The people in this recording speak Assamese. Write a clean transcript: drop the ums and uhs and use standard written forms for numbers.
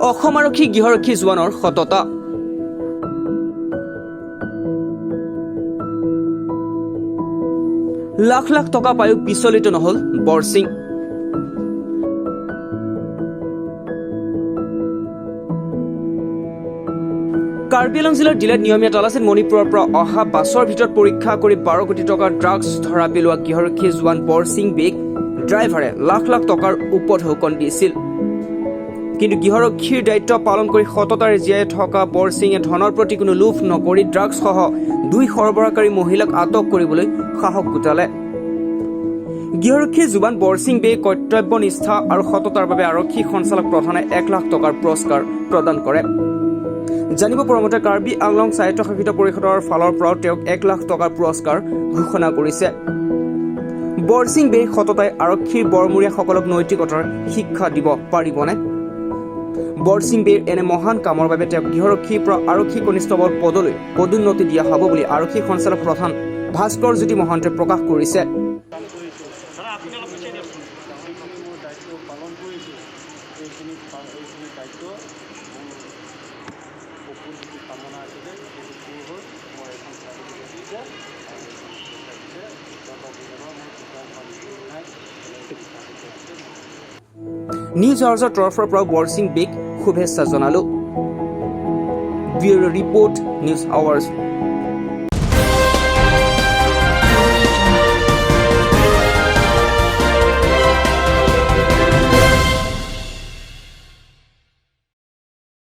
অসম আৰক্ষী গৃহৰক্ষী জোৱানৰ সততা। লাখ লাখ টকা পায়ো বিচলিত নহল বৰসিং। কাৰ্বি আংলং জিলাৰ ডিলাত নিয়মীয়া তালাচীত মণিপুৰৰ পৰা অহা বাছৰ ভিতৰত পৰীক্ষা কৰি 12 কোটি টকাৰ ড্ৰাগছ ধৰা পেলোৱা গৃহৰক্ষী জোৱান বৰসিং বেগ ড্ৰাইভাৰে লাখ লাখ টকাৰ উপঢৌকন দিছিল। কিন্তু গৃহৰক্ষীৰ দায়িত্ব পালন কৰি সততাৰে জীয়াই থকা বৰসিঙে ধনৰ প্ৰতি কোনো লোভ নকৰি ড্ৰাগছসহ 2 সৰবৰাহকাৰী মহিলাক আটক কৰিবলৈ সাহস গোটালে। গৃহৰক্ষী জোৱান বৰসিং বেগ কৰ্তব্যনিষ্ঠা আৰু সততাৰ বাবে আৰক্ষী সঞ্চালক প্ৰধানে 1 লাখ টকাৰ পুৰস্কাৰ প্ৰদান কৰে। জানিব পৰা মতে কাৰ্বি আংলং স্বায়ত্তশাসিত পৰিষদৰ ফালৰ পৰাও তেওঁক 1 লাখ টকাৰ পুৰস্কাৰ ঘোষণা কৰিছে। বৰসিং বেগ সততাই আৰক্ষীৰ বৰমূৰীয়াসকলক নৈতিকতাৰ শিক্ষা দিব পাৰিবনে? বৰসিং বেৰ এনে মহান কামৰ বাবে তেওঁক গৃহৰক্ষীৰ পৰা আৰক্ষী কনিষ্টবল পদলৈ পদোন্নতি দিয়া হ'ব বুলি আৰক্ষী সঞ্চালক প্ৰধান ভাস্কৰ জ্যোতি মহন্তই প্ৰকাশ কৰিছে। নিউজ আৱাৰ্ছৰ তৰফৰ পৰা বৰসিং বেগ শুভেচ্ছা জনালো। Bureau report news hours.